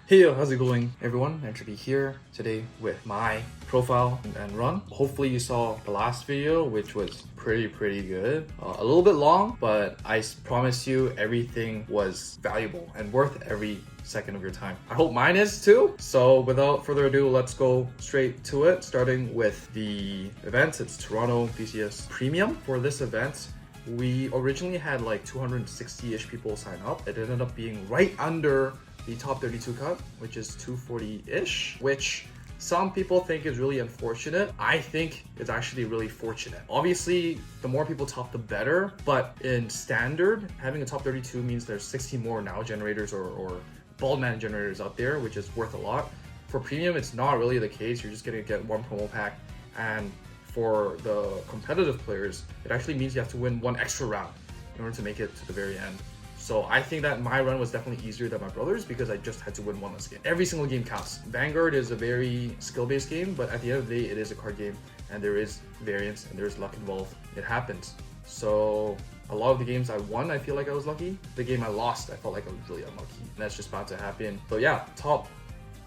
Hey, how's it going, everyone? Entropy here today with my profile and run. Hopefully you saw the last video, which was pretty good. A little bit long, but I promise you everything was valuable and worth every second of your time. I hope mine is too. So without further ado, let's go straight to it, starting with the event. It's Toronto BCS Premium. For this event, we originally had like 260-ish people sign up. It ended up being right under the top 32 cut, which is 240-ish, which some people think is really unfortunate. I think it's actually really fortunate. Obviously, the more people top, the better, but in standard, having a top 32 means there's 60 more now generators or bald man generators out there, which is worth a lot. For premium, it's not really the case. You're just gonna get one promo pack, and for the competitive players, it actually means you have to win one extra round in order to make it to the very end. So I think that my run was definitely easier than my brother's because I just had to win one less game. Every single game counts. Vanguard is a very skill-based game, but at the end of the day, it is a card game, and there is variance and there is luck involved. It happens. So a lot of the games I won, I feel like I was lucky. The game I lost, I felt like I was really unlucky. And that's just bound to happen. So yeah, top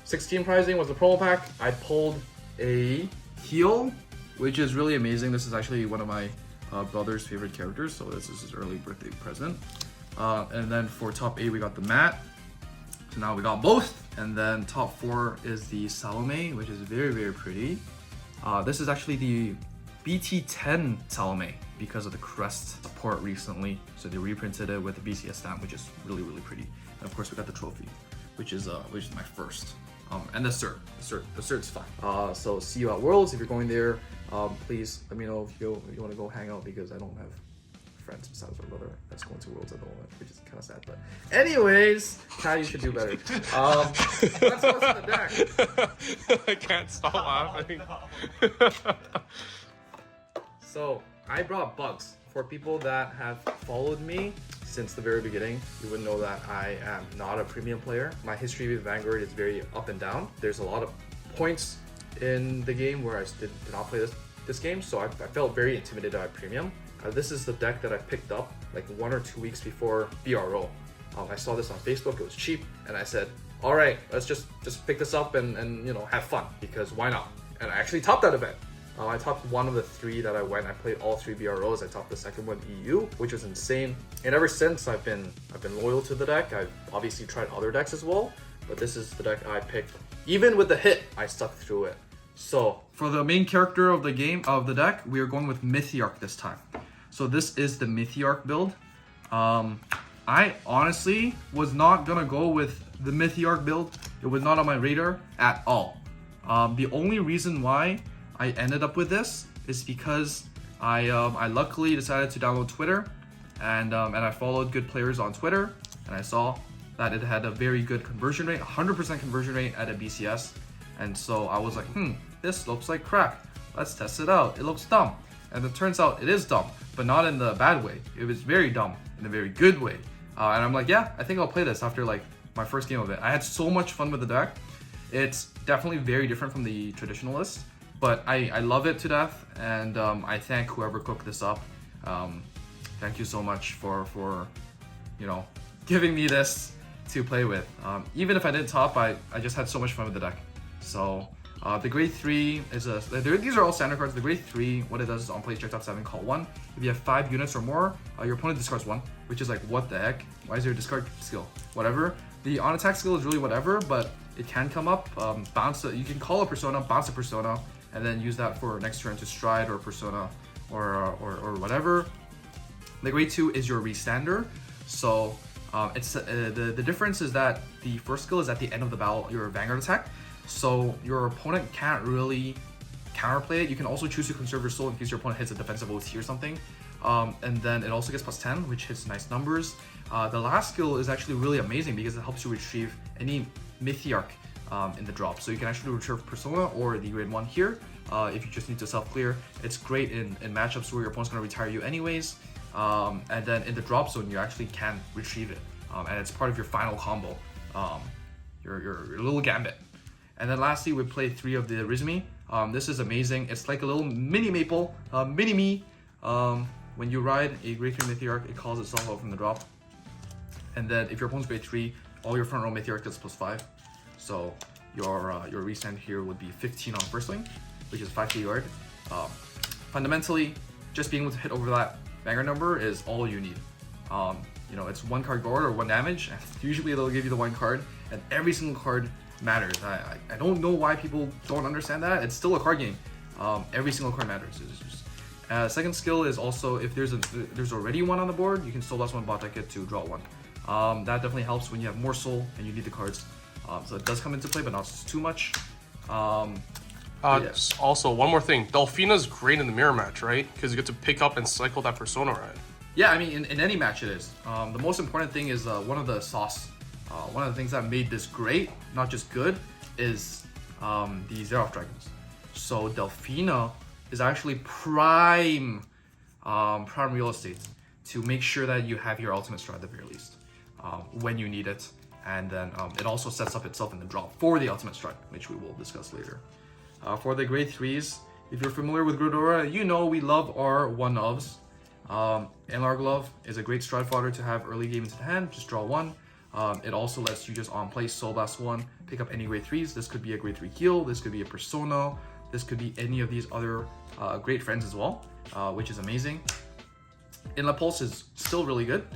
16 prizing was the promo pack. I pulled a heal, which is really amazing. This is actually one of my brother's favorite characters, so this is his early birthday present. And then for top 8, we got the mat. So now we got both. And then top 4 is the Salome, which is very pretty. This is actually the BT10 Salome because of the crest support recently. So they reprinted it with the BCS stamp, which is really pretty. And of course, we got the trophy, which is my first. And the cert. The cert's fine. So see you at Worlds. If you're going there, please let me know if you want to go hang out, because I don't have friends besides my brother that's going to Worlds at the moment, which is kind of sad. But anyways, Kai, you should do better. Let's go to the deck. I can't stop laughing. So I brought bugs. For people that have followed me since the very beginning, you would know that I am not a premium player. My history with Vanguard is very up and down. There's a lot of points in the game where I did not play this game, so I felt very intimidated by premium. This is the deck that I picked up like 1 or 2 weeks before BRO. I saw this on Facebook, it was cheap, and I said, all right, let's just pick this up and you know, have fun, because why not? And I actually topped that event. I topped one of the 3 that I went. I played all 3 BROs. I topped the second one EU, which was insane. And ever since, I've been loyal to the deck. I've obviously tried other decks as well, but this is the deck I picked. Even with the hit, I stuck through it. So for the main character of the deck, we are going with Mythiarch this time. So this is the Mythiarch build. I honestly was not gonna go with the Mythiarch build. It was not on my radar at all. The only reason why I ended up with this is because I luckily decided to download Twitter, and I followed good players on Twitter, and I saw that it had a very good conversion rate, 100% conversion rate at a BCS, and so I was like, this looks like crap. Let's test it out. It looks dumb. And it turns out it is dumb, but not in the bad way. It was very dumb in a very good way. And I'm like, yeah, I think I'll play this after like my first game of it. I had so much fun with the deck. It's definitely very different from the traditional list, but I love it to death, and I thank whoever cooked this up. Thank you so much for you know, giving me this to play with. Even if I didn't top, I just had so much fun with the deck. So the grade 3 is these are all standard cards. The grade 3, what it does is on play, check top 7, call 1. If you have 5 units or more, your opponent discards 1, which is like, what the heck? Why is there a discard skill? Whatever. The on attack skill is really whatever, but it can come up. You can call a persona, bounce a persona, and then use that for next turn to stride or persona or whatever. The grade 2 is your restander. So it's the difference is that the first skill is at the end of the battle, your Vanguard attack. So your opponent can't really counterplay it. You can also choose to conserve your soul in case your opponent hits a defensive OT or something. And then it also gets +10, which hits nice numbers. The last skill is actually really amazing because it helps you retrieve any Mythiarch in the drop. So you can actually retrieve Persona or the grade 1 here if you just need to self-clear. It's great in matchups where your opponent's going to retire you anyways. And then in the drop zone, you actually can retrieve it. And it's part of your final combo, your little gambit. And then lastly, we play 3 of the Rizmi. This is amazing. It's like a little mini Maple, mini me. When you ride a Grade 3 Mythiarch, it calls itself out from the drop. And then if your opponent's grade 3, all your front row Meteoric gets +5. So your restand here would be 15 on the first swing, which is 5k yard. Fundamentally, just being able to hit over that Vanguard number is all you need. You know, it's 1 card guard or 1 damage, and usually they'll give you the 1 card, and every single card matters. I don't know why people don't understand that. It's still a card game. Every single card matters. Second skill is also, if there's already 1 on the board, you can Soul Blast 1 bot deck it to draw 1. That definitely helps when you have more soul and you need the cards. So it does come into play, but not too much. Yeah. Also, one more thing. Delphina's great in the mirror match, right? Because you get to pick up and cycle that persona right. Yeah, I mean, in any match it is. The most important thing is one of the things that made this great, not just good, is the Xeroth Dragons. So Delphina is actually prime real estate to make sure that you have your ultimate strat at the very least when you need it. And then it also sets up itself in the draw for the ultimate strat, which we will discuss later. For the grade 3s, if you're familiar with Gridora, you know we love our 1-ofs. Enlar Glove is a great strat fodder to have early game into the hand, just draw 1. It also lets you just on play Soul Blast 1, pick up any grade 3s. This could be a grade 3 heal, this could be a persona, this could be any of these other great friends as well, which is amazing. Inlet Pulse is still really good.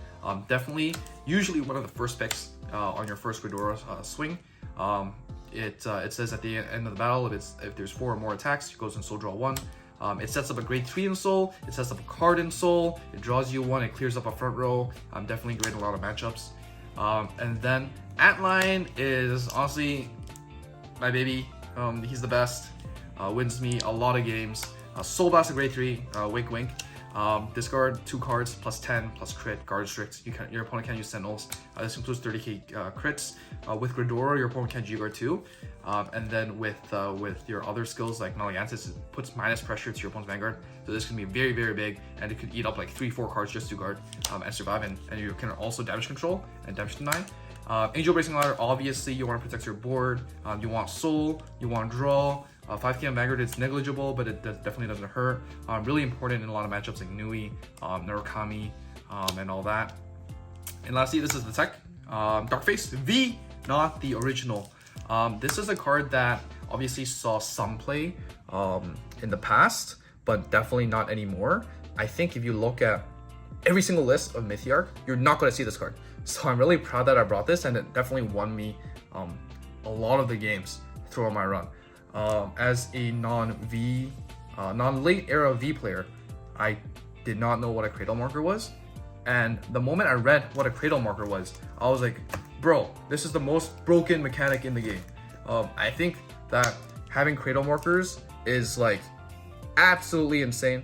Definitely, usually one of the first picks on your first Gridora swing. It says at the end of the battle, if there's 4 or more attacks, it goes in Soul Draw 1. It sets up a grade 3 in Soul, it sets up a card in Soul, it draws you 1, it clears up a front row. Definitely great in a lot of matchups. And then Antlion is honestly my baby. He's the best. Wins me a lot of games. Soul Blast a grade 3, wink wink. Discard 2 cards plus 10 plus crit, guard restrict. Your opponent can't use Sentinels. This includes 30k crits. With Gridora, your opponent can't G-guard too. And then with your other skills like Maligantis, it puts minus pressure to your opponent's Vanguard. So this can be very, very big, and it could eat up like 3-4 cards just to guard and survive. And you can also damage control and damage deny. Angel Bracing Ladder, obviously you want to protect your board. You want soul, you want draw. 5k on Vanguard is negligible, but it definitely doesn't hurt. Really important in a lot of matchups like Nui, Narukami, and all that. And lastly, this is the tech. Darkface V, not the original. This is a card that obviously saw some play in the past, but definitely not anymore. I think if you look at every single list of Mythiarch, you're not going to see this card. So I'm really proud that I brought this, and it definitely won me a lot of the games throughout my run. As a non-late era V player, I did not know what a cradle marker was. And the moment I read what a cradle marker was, I was like, bro, this is the most broken mechanic in the game. I think that having cradle markers is like absolutely insane.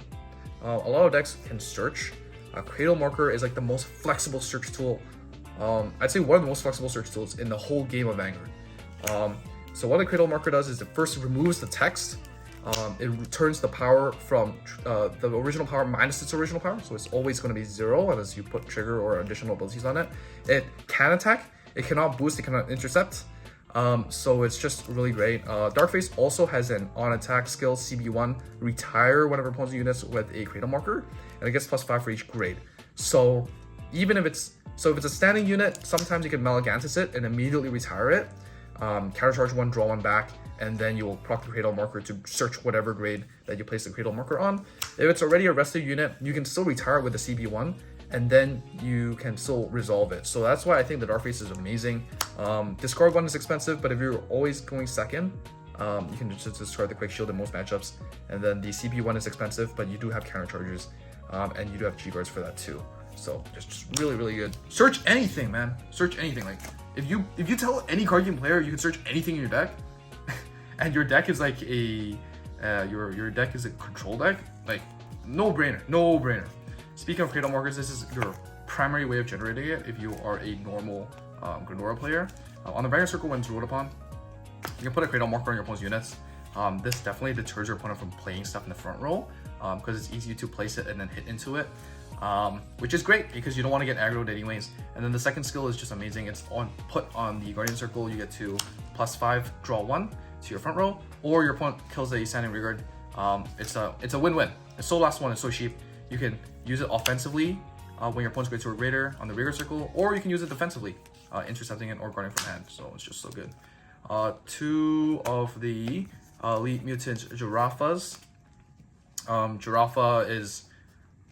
A lot of decks can search. A cradle marker is like the most flexible search tool. I'd say one of the most flexible search tools in the whole game of Vanguard. So what a cradle marker does is it first removes the text. It returns the power from the original power minus its original power. So it's always going to be 0 unless you put trigger or additional abilities on it. It can attack. It cannot boost. It cannot intercept. So it's just really great. Darkface also has an on-attack skill, CB1, retire one of opponent's units with a cradle marker, and it gets +5 for each grade. So even if it's a standing unit, sometimes you can Maligantis it and immediately retire it. Countercharge 1, draw 1 back, and then you will proc the cradle marker to search whatever grade that you place the cradle marker on. If it's already a rested unit, you can still retire it with the CB1, and then you can still resolve it. So that's why I think the Darkface is amazing. Discard 1 is expensive, but if you're always going second, you can just discard the quick shield in most matchups. And then the CB1 is expensive, but you do have countercharges, and you do have G-guards for that too. So just really, really good. Search anything, man. Search anything. Like if you tell any card game player you can search anything in your deck, and your deck is like a your deck is a control deck, like no brainer. Speaking of cradle markers, this is your primary way of generating it if you are a normal Gridora player. On the Vanguard Circle, when it's ruled upon, you can put a cradle marker on your opponent's units. This definitely deters your opponent from playing stuff in the front row because it's easy to place it and then hit into it. Which is great because you don't want to get aggroed anyways. And then the second skill is just amazing. It's put on the Guardian Circle. You get to +5, draw 1 to your front row, or your opponent kills a standing rearguard. It's a win-win. It's so last one. It's so cheap. You can use it offensively when your opponent's grade 2 or greater on the rearguard circle, or you can use it defensively, intercepting it or guarding from hand. So it's just so good. 2 of the Elite Mutant Giraffas. Giraffa is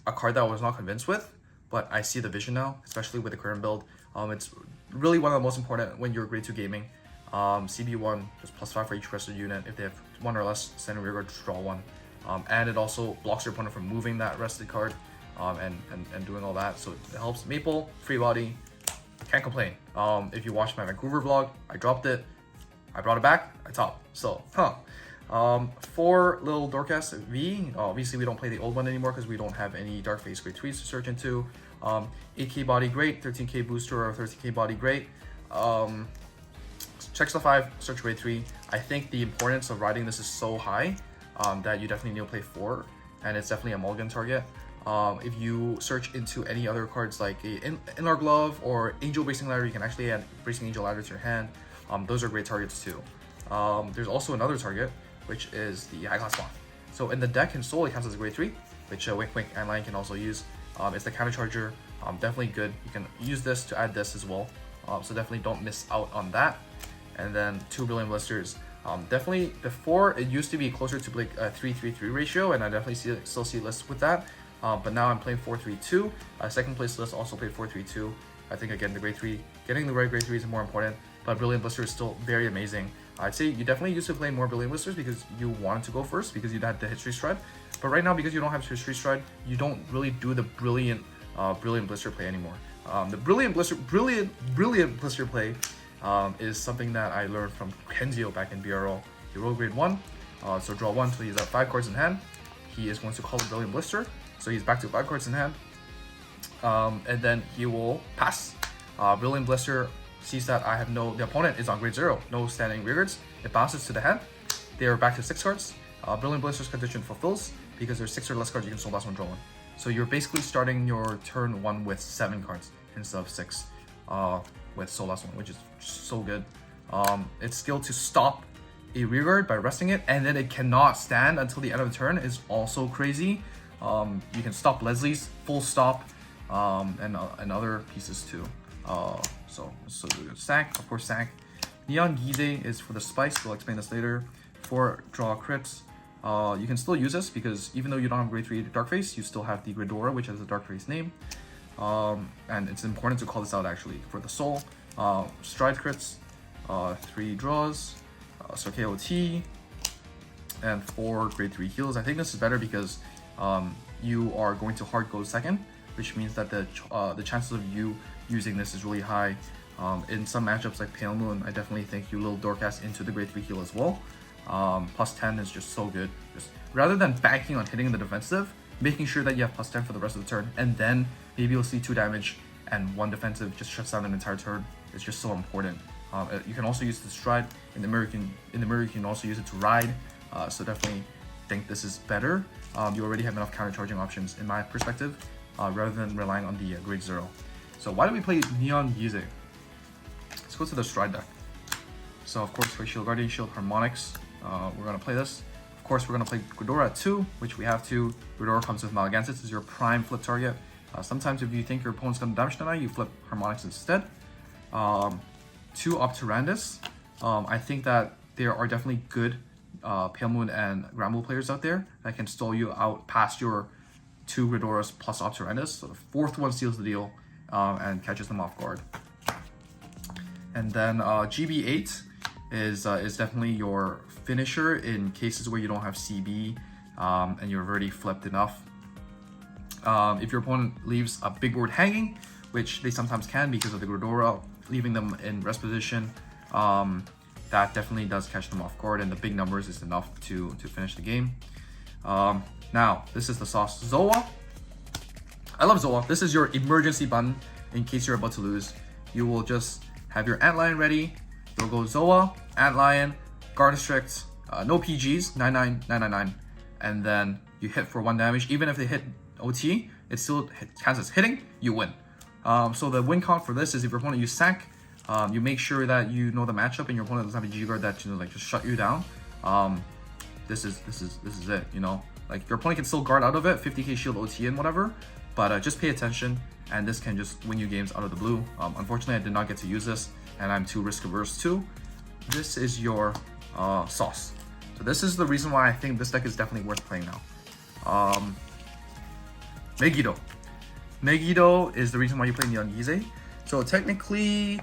a card that I was not convinced with, but I see the vision now, especially with the current build. It's really one of the most important when you're grade 2 gaming. CB1, just +5 for each rested unit. If they have 1 or less standing rearguard, just draw 1. And it also blocks your opponent from moving that rested card and doing all that. So it helps. Maple, free body, can't complain. If you watched my Vancouver vlog, I dropped it, I brought it back, I topped. So, 4 little Dorcas V. Obviously, we don't play the old one anymore because we don't have any Dark Face grade 3s to search into. 8k body, great. 13k booster or 13k body, great. Checks the 5, search grade 3. I think the importance of riding this is so high that you definitely need to play 4, and it's definitely a mulligan target. If you search into any other cards like a Inlar Glove or Angel Bracing Ladder, you can actually add Bracing Angel Ladder to your hand. Those are great targets too. There's also another target, which is the High Class Moth. So in the deck in Soul, it counts as a grade 3, which Wink Wink and Lion can also use. It's the counter charger, definitely good. You can use this to add this as well. So definitely don't miss out on that. And then 2 Brilliant Blisters. Definitely before it used to be closer to like a 3-3-3 ratio, and I definitely still see lists with that. But now I'm playing 4-3-2. Second place list also played 4-3-2. I think again the grade 3, getting the right grade 3 is more important. But Brilliant Blister is still very amazing. I'd say you definitely used to play more Brilliant Blisters because you wanted to go first because you had the History Stride. But right now, because you don't have History Stride, you don't really do the Brilliant Blister play anymore. The Brilliant Blister play is something that I learned from Kenzio back in BRL. He rolled grade 1, so draw 1 until he's at 5 cards in hand. He is going to call it Brilliant Blister, so he's back to 5 cards in hand. And then he will pass. Brilliant Blister sees that I have the opponent is on grade 0, no standing rearguards. It bounces to the hand. They are back to 6 cards. Brilliant Blister's condition fulfills because there's 6 or less cards you can Soul Blast 1, draw 1. So you're basically starting your turn 1 with 7 cards instead of 6 with Soul Blast 1, which is so good. Its skill to stop a rearguard by resting it, and then it cannot stand until the end of the turn is also crazy. You can stop Leslie's, full stop, and other pieces too. So good. Sank, of course, Sank. Neon Gize is for the spice, we'll explain this later. For draw crits, you can still use this because even though you don't have grade 3 Dark Face, you still have the Gridora, which has a Dark Face name. And it's important to call this out actually. For the soul, stride crits, 3 draws, KOT, and 4 grade 3 heals. I think this is better because you are going to hard go second, which means that the chances of you using this is really high. In some matchups like Pale Moon, I definitely think you little Dorcas into the grade 3 heal as well. Plus 10 is just so good. Just rather than banking on hitting the defensive, making sure that you have plus 10 for the rest of the turn, and then maybe you'll see 2 damage and 1 defensive just shuts down an entire turn. It's just so important. You can also use the stride. In the mirror you can also use it to ride. So definitely think this is better. You already have enough counter charging options in my perspective, rather than relying on the grade 0. So why do we play Neon Gize? Let's go to the stride deck. So of course for Shield Guardian, Shield Harmonics, we're gonna play this. Of course we're gonna play Gridora at 2, which we have to. Gridora comes with Malagansets as your prime flip target. Sometimes if you think your opponent's gonna damage tonight, you flip Harmonics instead. 2 Optyrandus. I think that there are definitely good Pale Moon and Gramble players out there that can stall you out past your 2 Gridoras plus Optyrandus. So the 4th one seals the deal and catches them off guard. And then GB8 is definitely your finisher in cases where you don't have CB and you've already flipped enough. If your opponent leaves a big board hanging, which they sometimes can because of the Gridora, leaving them in rest position, that definitely does catch them off guard, and the big numbers is enough to finish the game. Now, this is the sauce. Zoa. I love Zoa. This is your emergency button in case you're about to lose. You will just have your Antlion ready. You'll go Zoa, Antlion, Guard Restrict, no PGs, 99999, and then you hit for 1 damage. Even if they hit OT, it still counts as hitting, you win. So the win count for this is if your opponent uses Sank, you make sure that you know the matchup and your opponent doesn't have a G-Guard that like just shut you down. This is it, you know. Like your opponent can still guard out of it, 50k shield OT and whatever, but just pay attention and this can just win you games out of the blue. Unfortunately, I did not get to use this, and I'm too risk averse too. This is your sauce. So this is the reason why I think this deck is definitely worth playing now. Megiddo. Megiddo is the reason why you play Neon Gize. So technically,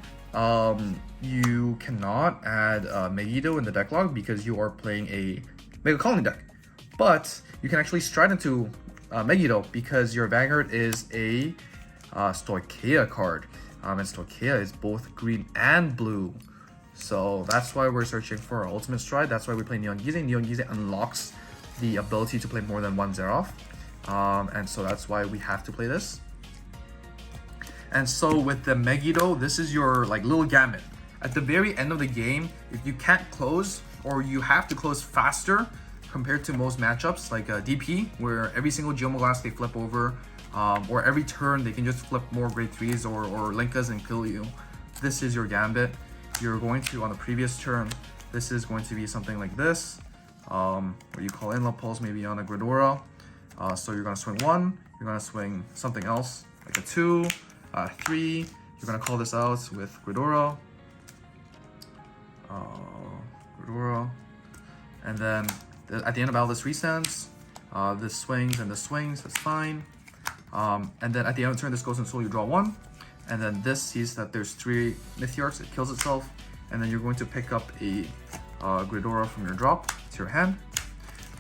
you cannot add Megiddo in the deck log because you are playing a Mega Colony deck. But you can actually stride into Megiddo because your Vanguard is a Stoicheia card. And Stoicheia is both green and blue. So that's why we're searching for our ultimate stride. That's why we play Neon Gize. Neon Gize unlocks the ability to play more than one Zeroth. And so that's why we have to play this. And so with the Megiddo, this is your like little gambit. At the very end of the game, if you can't close or you have to close faster compared to most matchups like DP, where every single Geomo Glass they flip over, or every turn they can just flip more grade 3s or Linkas and kill you. This is your gambit. You're going to, on the previous turn, this is going to be something like this, where you call in Love Pulse maybe on a Gridora. So you're going to swing 1, you're going to swing something else, like a 2, 3, you're going to call this out with Gridora. And then at the end of battle, this restands, this swings and this swings, that's fine. And then at the end of the turn, this goes in soul, you draw 1. And then this sees that there's 3 Mythiarchs, it kills itself. And then you're going to pick up a Gridora from your drop to your hand.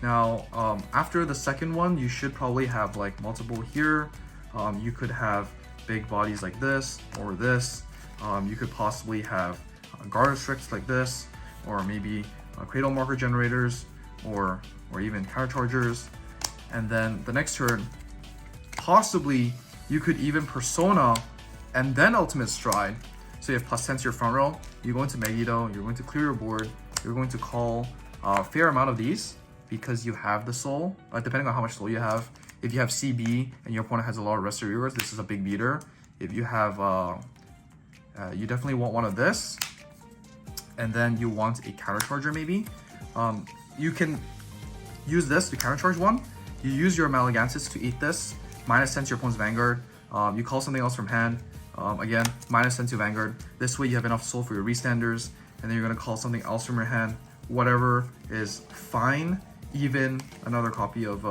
Now, after the second one, you should probably have like multiple here. You could have big bodies like this or this. You could possibly have guard restricts like this, or maybe cradle marker generators, or even counter chargers. And then the next turn, possibly you could even persona and then ultimate stride. So you have +10 to your front row. You go into Megiddo, you're going to clear your board, you're going to call a fair amount of these because you have the soul, depending on how much soul you have. If you have CB and your opponent has a lot of rest of yours, this is a big beater. If you have, you definitely want one of this, and then you want a counter charger maybe. You can use this to counter charge one. You use your Maligansis to eat this, -10 to your opponent's Vanguard. You call something else from hand. Again, -10 to Vanguard. This way you have enough soul for your restanders, and then you're gonna call something else from your hand. Whatever is fine. Even another copy of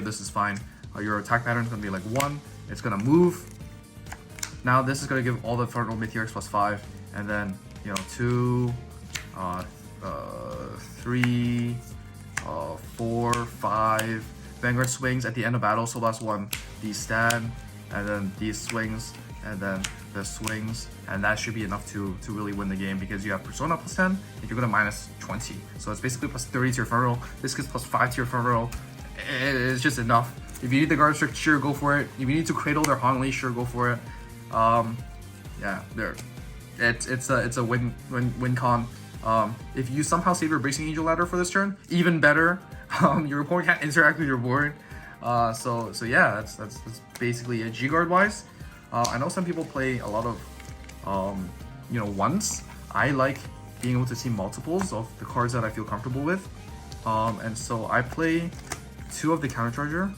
this is fine. Your attack pattern is gonna be like 1. It's gonna move. Now this is gonna give all the front row Mythiarchs +5, and then 2, 3, 4, 5. Vanguard swings at the end of battle, so last one. These stand, and then these swings, and then the swings, and that should be enough to really win the game because you have Persona +10, and you're gonna -20. So it's basically +30 to your front row. This gets +5 to your front row. It's just enough. If you need the guard restrict, sure, go for it. If you need to cradle their Hanli, sure, go for it. Yeah, there. It's a win con. If you somehow save your Bracing Angel ladder for this turn, even better. Your opponent can't interact with your board. So yeah, that's basically it. G-Guard wise, I know some people play a lot of ones. I like being able to see multiples of the cards that I feel comfortable with. And so I play 2 of the counter charger,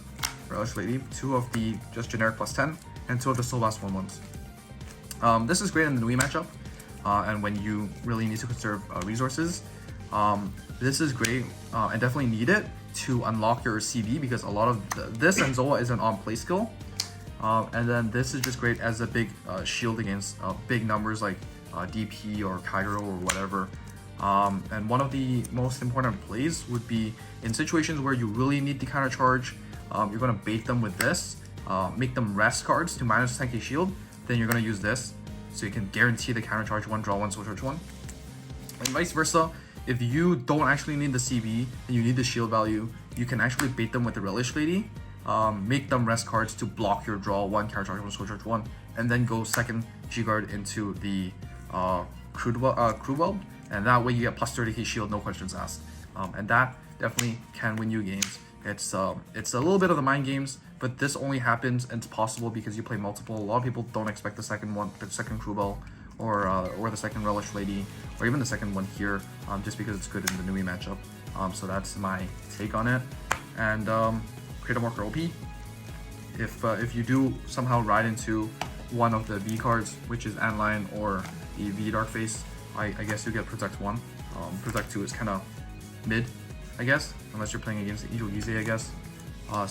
Relish Lady, 2 of the just generic +10, and 2 of the Soul Blast 1/1s. This is great in the Nui matchup, and when you really need to conserve resources. This is great and definitely need it to unlock your CB because a lot of this and Zoa is an on-play skill. And then this is just great as a big shield against big numbers like DP or Kairo or whatever. And one of the most important plays would be in situations where you really need the counter charge. You're going to bait them with this, make them rest cards to -10k shield. Then you're going to use this so you can guarantee the counter charge 1, draw 1, soul charge 1. And vice versa. If you don't actually need the CB and you need the shield value, you can actually bait them with the Relish Lady, make them rest cards to block your draw 1, counter charge 1, soul charge 1, and then go second G-Guard into the Crew Weld, and that way you get +30k shield, no questions asked. And that definitely can win you games. It's a little bit of the mind games, but this only happens and it's possible because you play multiple. A lot of people don't expect the second Crew Weld, or the second Relish Lady, or even the second one here, just because it's good in the Nui matchup. So that's my take on it. And Cradle Marker OP, if you do somehow ride into one of the V cards, which is Antline or the V Dark Face, I guess you get Protect 1. Protect 2 is kind of mid, I guess, unless you're playing against Ijo Gize, I guess.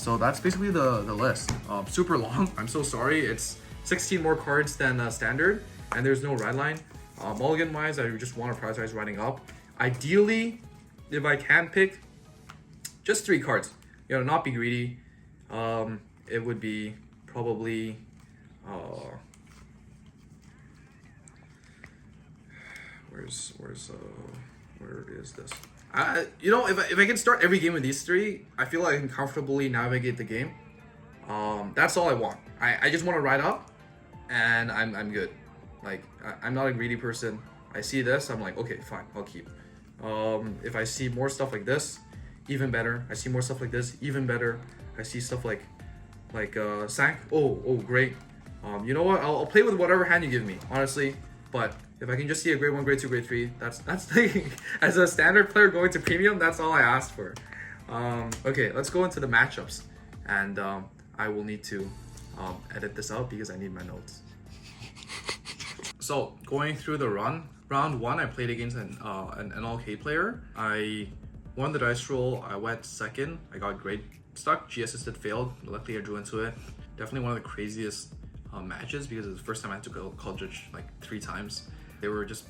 So that's basically the list. Super long. I'm so sorry. It's 16 more cards than standard, and there's no ride line. Mulligan wise, I just want to prioritize riding up. Ideally, if I can pick just 3 cards, you know, not be greedy, it would be probably where is this? You know, if I can start every game with these 3, I feel like I can comfortably navigate the game. That's all I want. I just want to ride up, and I'm good. Like, I'm not a greedy person. I see this, I'm like, okay, fine, I'll keep. If I see more stuff like this, even better. I see more stuff like this, even better. I see stuff like Sank. Oh, great. You know what? I'll play with whatever hand you give me, honestly. But if I can just see a grade 1, grade 2, grade 3, that's as a standard player going to premium, that's all I asked for. Okay, let's go into the matchups, and I will need to edit this out because I need my notes. So going through the round 1, I played against an NLK player. I won the dice roll. I went second. I got grade stuck. G assisted failed. Luckily I drew into it. Definitely one of the craziest matches because it was the first time I had to call judge like 3 times. They were just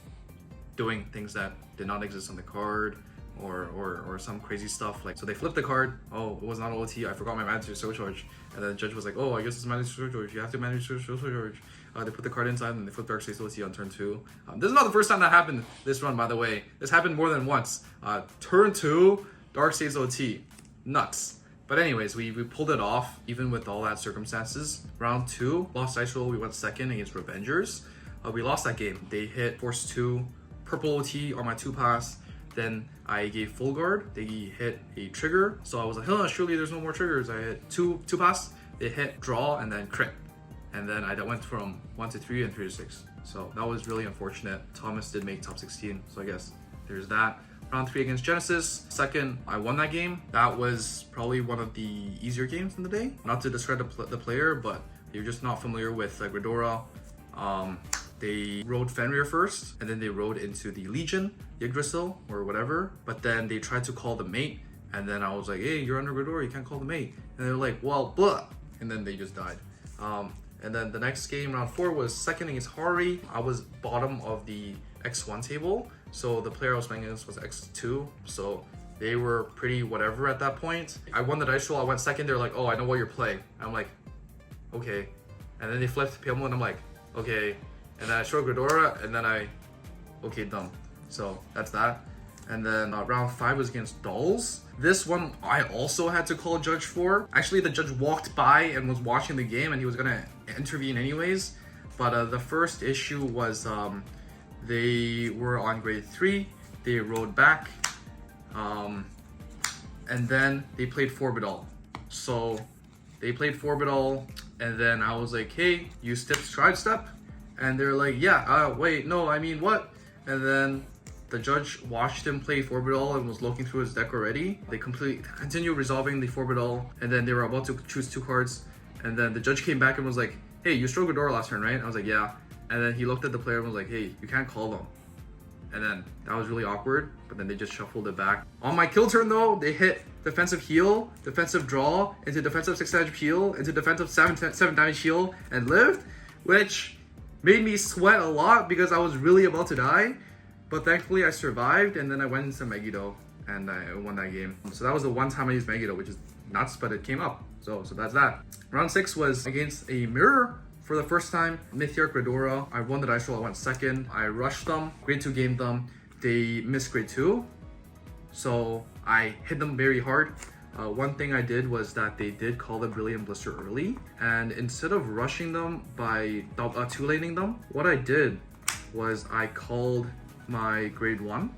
doing things that did not exist on the card or some crazy stuff. Like, so they flipped the card. Oh, it was not OT. I forgot my mandatory social charge. And then the judge was like, oh, I guess it's mandatory social charge. You have to manage social charge. They put the card inside and they flipped Dark States OT on turn 2. This is not the first time that happened this run, by the way. This happened more than once. Turn 2, Dark States OT. Nuts. But anyways, we pulled it off, even with all that circumstances. Round 2, lost dice roll. We went second against Revengers. We lost that game. They hit Force 2, Purple OT on my 2 pass. Then I gave full guard. They hit a trigger. So I was like, huh, surely there's no more triggers. I hit two pass. They hit draw and then crit. And then I went from 1 to 3 and 3 to 6. So that was really unfortunate. Thomas did make top 16. So I guess there's that. Round 3 against Genesis. Second, I won that game. That was probably one of the easier games in the day. Not to discredit the player, but you're just not familiar with Gridora. They rode Fenrir first, and then they rode into the Legion, Yggdrasil, or whatever. But then they tried to call the mate, and then I was like, hey, you're under Gridora, you can't call the mate. And they're like, well, blah. And then they just died. And then the next game, round 4, was second against Hari. I was bottom of the X1 table, so the player I was playing against was X2, so they were pretty whatever at that point. I won the dice roll, I went second. They're like, oh, I know what you're playing. I'm like, okay. And then they flipped Pale and I'm like, okay. And then I showed Gridora, and then okay, dumb. So that's that. And then round 5 was against Dolls. This one I also had to call a judge for. Actually, the judge walked by and was watching the game, and he was gonna intervene anyways. But the first issue was they were on grade 3. They rode back, and then they played Forbidal. So they played Forbidal, and then I was like, hey, you stride step? And they're like, yeah, wait, no, I mean, what? And then the judge watched him play Forbidal and was looking through his deck already. They continued resolving the Forbidal, and then they were about to choose 2 cards. And then the judge came back and was like, hey, you strode Gridora last turn, right? I was like, yeah. And then he looked at the player and was like, hey, you can't call them. And then that was really awkward, but then they just shuffled it back. On my kill turn though, they hit defensive heal, defensive draw, into defensive 6 damage heal, into defensive 7 damage heal, and lived, which made me sweat a lot because I was really about to die. But thankfully I survived, and then I went into Megiddo and I won that game. So that was the one time I used Megiddo, which is nuts, but it came up. So that's that. Round 6 was against a mirror for the first time. Mythiarch Gridora. I won the dice roll, I went second. I rushed them, grade 2 gamed them. They missed grade 2. So I hit them very hard. One thing I did was that they did call the Brilliant Blister early. And instead of rushing them by 2-laning them, what I did was I called my grade 1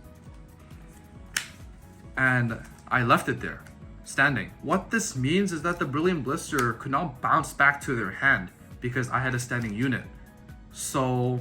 and I left it there standing. What this means is that the Brilliant Blister could not bounce back to their hand because I had a standing unit. So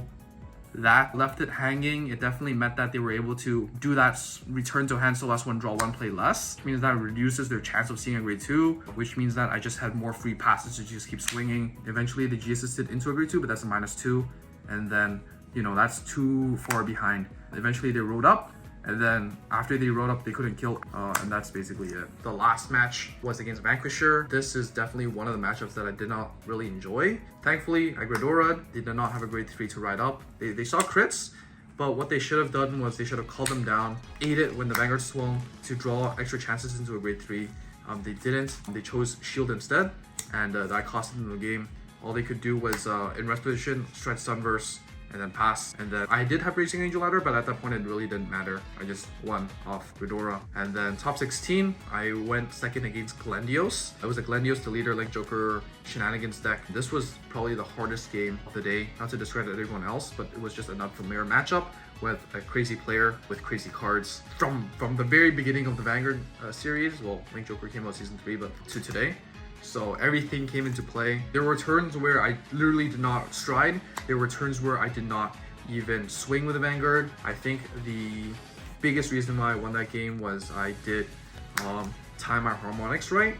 that left it hanging. It definitely meant that they were able to do that return to hand, so less one, draw one, play less. It means that reduces their chance of seeing a grade 2, which means that I just had more free passes to just keep swinging. Eventually they G-assisted into a grade 2, but that's a -2. And then, you know, that's too far behind. Eventually they rode up, and then after they rode up, they couldn't kill, and that's basically it. The last match was against Vanquisher. This is definitely one of the matchups that I did not really enjoy. Thankfully, I Gradora. They did not have a grade 3 to ride up. They saw crits, but what they should have done was they should have called them down, ate it when the Vanguard swung to draw extra chances into a grade 3. They didn't. They chose shield instead, and that cost them the game. All they could do was in rest position, stretch Sunverse, and then pass. And then I did have Racing Angel ladder, but at that point it really didn't matter. I just won off Gridora. And then top 16, I went second against Glendios. It was a Glendios, the leader, Link Joker, Shenanigans deck. This was probably the hardest game of the day. Not to discredit everyone else, but it was just an unfamiliar matchup with a crazy player with crazy cards. From the very beginning of the Vanguard series, well, Link Joker came out season 3, but to today. So everything came into play. There were turns where I literally did not stride. There were turns where I did not even swing with the Vanguard. I think the biggest reason why I won that game was I did time my harmonics right,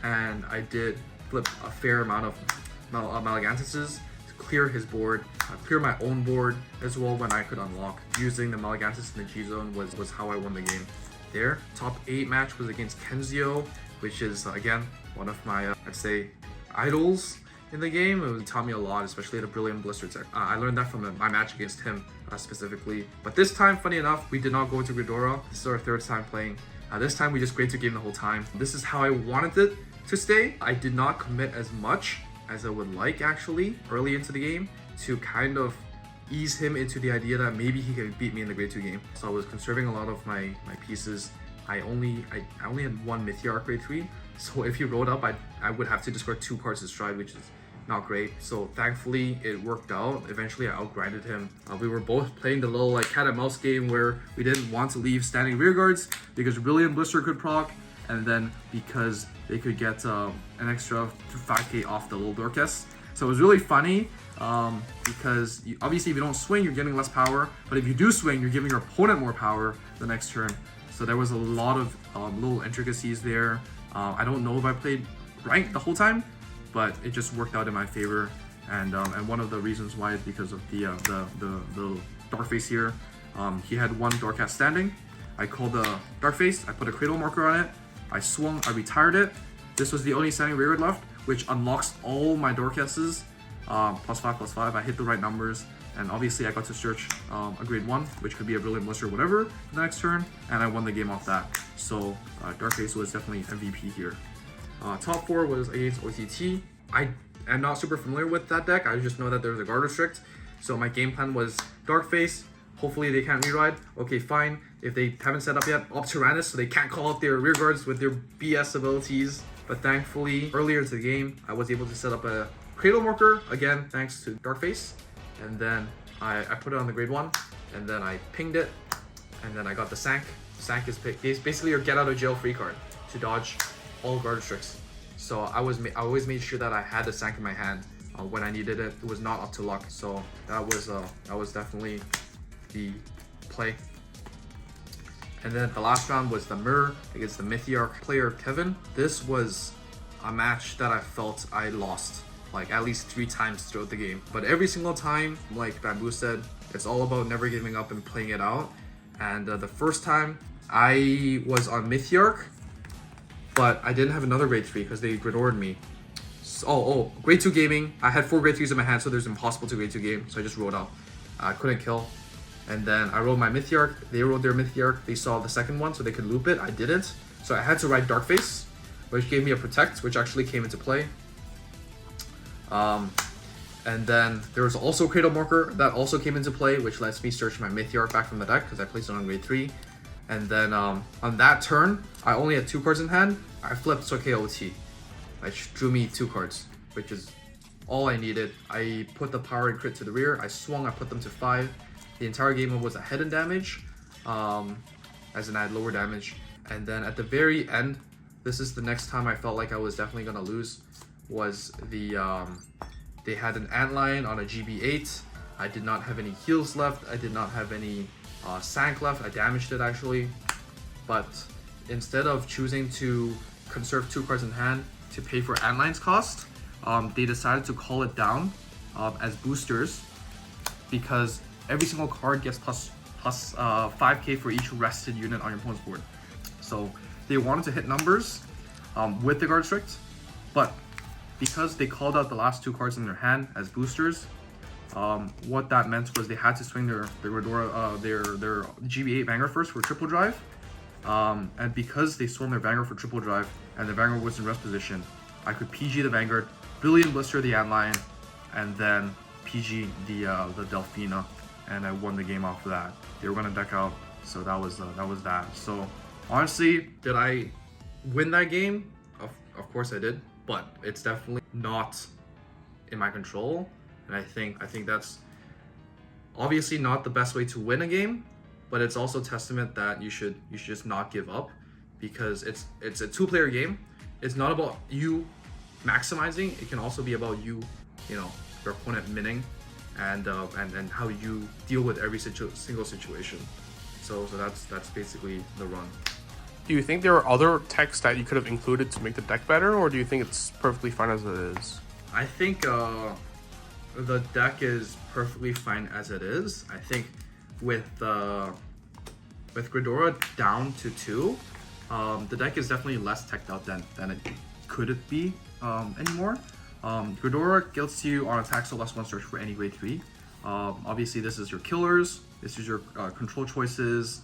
and I did flip a fair amount of Malagantuses to clear his board, clear my own board as well when I could unlock. Using the Malagantus in the G zone was how I won the game. There, top 8 match was against Kenzio, which is again one of my I'd say idols in the game. It taught me a lot, especially the Brilliant Blister tech. I learned that from my match against him specifically. But this time, funny enough, we did not go into Gridora. This is our 3rd time playing. This time we just grade 2 game the whole time. This is how I wanted it to stay. I did not commit as much as I would like actually early into the game to kind of ease him into the idea that maybe he could beat me in the grade 2 game. So I was conserving a lot of my pieces. I only had one Mythiarch grade 3. So if he rolled up, I would have to discard 2 cards to stride, which is not great. So thankfully it worked out. Eventually I outgrinded him. We were both playing the little like cat and mouse game where we didn't want to leave standing rear guards because Brilliant Blister could proc, and then because they could get an extra 5k off the little Dorcas. So it was really funny because obviously if you don't swing, you're getting less power, but if you do swing, you're giving your opponent more power the next turn. So there was a lot of little intricacies there. I don't know if I played right the whole time, but it just worked out in my favor. And one of the reasons why is because of the Darkface here. He had one Darkcast standing. I called the Darkface, I put a Cradle marker on it, I swung, I retired it. This was the only standing rearguard left, which unlocks all my Darkcasts, +5/+5. I hit the right numbers, and obviously I got to search a grade 1, which could be a Brilliant Blister or whatever, the next turn, and I won the game off that. So Darkface was definitely MVP here. Top 4 was against OTT. I am not super familiar with that deck. I just know that there's a guard restrict. So my game plan was Darkface. Hopefully they can't reride. Okay, fine. If they haven't set up yet, Op Tyrannus, so they can't call out their rear guards with their BS abilities. But thankfully, earlier into the game, I was able to set up a Cradle Marker, again, thanks to Darkface. And then I put it on the grade 1, and then I pinged it, and then I got the Sank. Sank is basically your get out of jail free card to dodge all guard restricts. So I always made sure that I had the Sank in my hand when I needed it. It was not up to luck. So that was definitely the play. And then the last round was the Mirror against the Mythiarch player Kevin. This was a match that I felt I lost like at least 3 times throughout the game. But every single time, like Bamboo said, it's all about never giving up and playing it out. And the first time I was on Mythiarch, but I didn't have another grade 3 because they gridored me. So, grade 2 gaming. I had 4 grade 3s in my hand, so there's impossible to grade 2 game. So I just rolled out. I couldn't kill. And then I rolled my Mythiarch. They rolled their Mythiarch. They saw the second one, so they could loop it. I didn't. So I had to ride Darkface, which gave me a Protect, which actually came into play. And then there was also Cradle Marker that also came into play, which lets me search my Mythiarch back from the deck because I placed it on grade 3. And then on that turn, I only had 2 cards in hand. I flipped Soke-OT, which drew me 2 cards, which is all I needed. I put the power and crit to the rear. I swung, I put them to 5. The entire game was ahead in damage, as in I had lower damage. And then at the very end, this is the next time I felt like I was definitely gonna lose, was the they had an Antlion on a GB8. I did not have any heals left. I did not have any sank left. I damaged it actually. But instead of choosing to conserve 2 cards in hand to pay for Antline's cost, they decided to call it down as boosters, because every single card gets plus 5k for each rested unit on your opponent's board. So they wanted to hit numbers with the guard strict, but because they called out the last 2 cards in their hand as boosters, what that meant was they had to swing their GB8 Vanguard first for triple drive, and because they swung their Vanguard for triple drive and the Vanguard was in rest position, I could PG the Vanguard, Brilliant Blister the Antline, and then PG the Delphina, and I won the game off of that. They were gonna deck out, so that was that. So honestly, did I win that game? Of course I did, but it's definitely not in my control, and I think that's obviously not the best way to win a game, but it's also testament that you should just not give up, because it's a 2-player game. It's not about you maximizing. It can also be about you know, your opponent minning, and how you deal with every single situation. So that's basically the run. Do you think there are other techs that you could have included to make the deck better, or do you think it's perfectly fine as it is? I think the deck is perfectly fine as it is. I think with Ghidorah down to 2, the deck is definitely less teched out than it could be anymore. Ghidorah gets you on attack, so +1 search for any grade 3. Obviously, this is your killers, this is your control choices,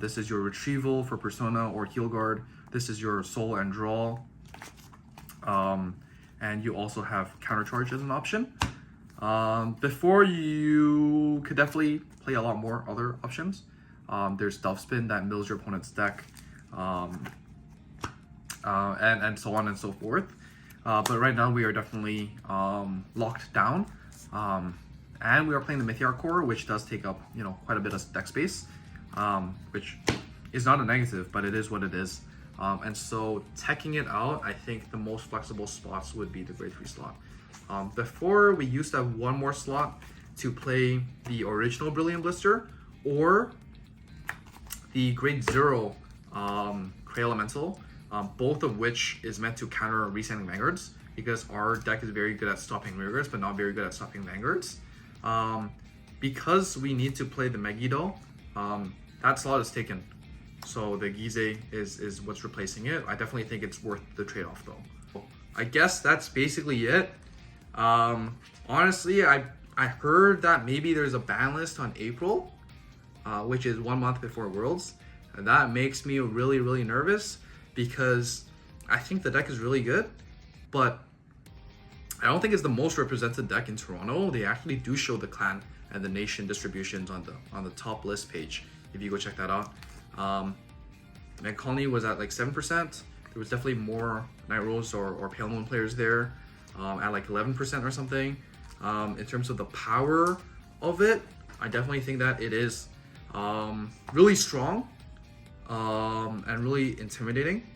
this is your retrieval for Persona or Heal Guard, this is your soul and draw, and you also have countercharge as an option. Before, you could definitely play a lot more other options. There's Delph Spin that mills your opponent's deck, and so on and so forth. But right now we are definitely locked down, and we are playing the Mythiarch core, which does take up, you know, quite a bit of deck space, which is not a negative, but it is what it is. And so teching it out, I think the most flexible spots would be the grade 3 slot. Before, we used to have 1 more slot to play the original Brilliant Blister or the grade 0 Cray Elemental, both of which is meant to counter Resending Vanguards, because our deck is very good at stopping Rearguards but not very good at stopping Vanguards. Because we need to play the Megiddo, that slot is taken, so the Gize is what's replacing it. I definitely think it's worth the trade-off though. I guess that's basically it. Honestly, I heard that maybe there's a ban list on April, which is 1 month before Worlds, and that makes me really nervous, because I think the deck is really good, but I don't think it's the most represented deck in Toronto. They actually do show the clan and the nation distributions on the top list page, if you go check that out. Meg Colony was at like 7%. There was definitely more Night Rose or Pale Moon players there, at like 11% or something. In terms of the power of it, I definitely think that it is really strong and really intimidating,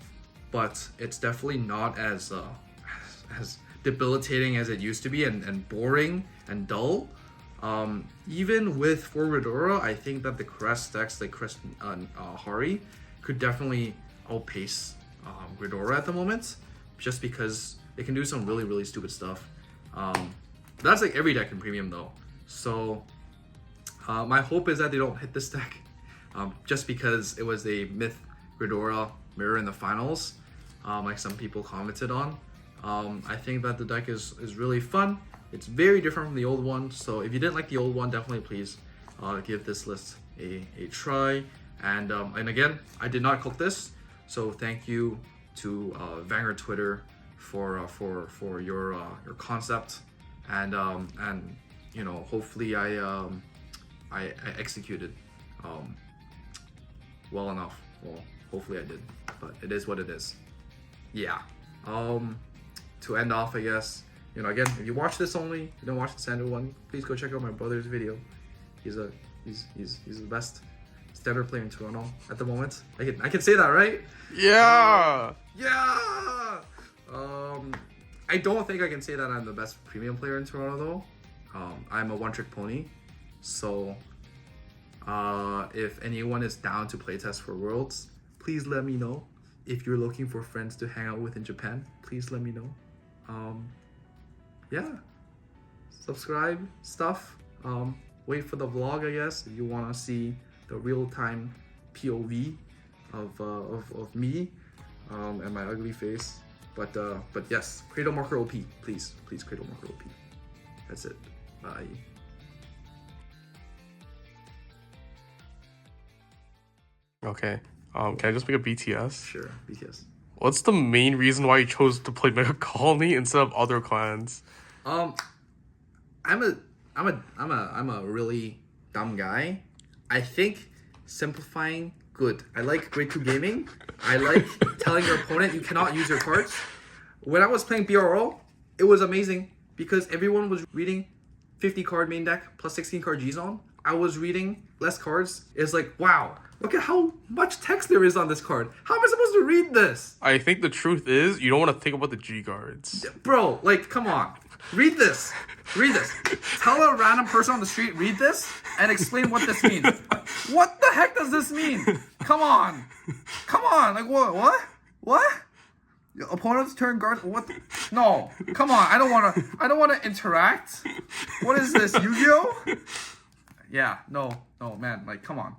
but it's definitely not as debilitating as it used to be, and boring and dull. Even with Ghidorah, I think that the Crest decks like Crest Hari could definitely outpace Ghidorah at the moment, just because it can do some really stupid stuff. That's like every deck in Premium though. So my hope is that they don't hit this deck, just because it was a Myth Ghidorah mirror in the finals, like some people commented on. I think that the deck is really fun. It's very different from the old one, so if you didn't like the old one, definitely please give this list a try. And again, I did not cook this, so thank you to Vanguard Twitter for your concept, and you know, hopefully I executed well enough. Well, hopefully I did, but it is what it is. Yeah. To end off, I guess, you know, again, if you watch this only, you don't watch the standard one, please go check out my brother's video. He's the best standard player in Toronto at the moment. I can say that, right? Yeah. Yeah. I don't think I can say that I'm the best premium player in Toronto I'm a one-trick pony, so if anyone is down to playtest for Worlds, please let me know. If you're looking for friends to hang out with in Japan, please let me know. Yeah, subscribe stuff. Wait for the vlog, I guess, if you want to see the real-time POV of me and my ugly face. But yes, Cradle Marker OP, please Cradle Marker OP. That's it. Bye. Okay. Can I just make a BTS? Sure, BTS. What's the main reason why you chose to play Mega Colony instead of other clans? I'm a really dumb guy. I think simplifying good. I like grade 2 gaming. I like telling your opponent you cannot use your cards. When I was playing BRO, it was amazing because everyone was reading 50 card main deck plus 16 card G-Zone. I was reading less cards. It's like, wow, look at how much text there is on this card. How am I supposed to read this? I think the truth is you don't want to think about the G guards. Bro, like, come on. Read this. Read this. Tell a random person on the street, read this, and explain what this means. What the heck does this mean? Come on. Come on. Like, what? What? Your opponent's turn guard. What? No. Come on. I don't want to interact. What is this? Yu-Gi-Oh? Yeah. No, man. Like, come on.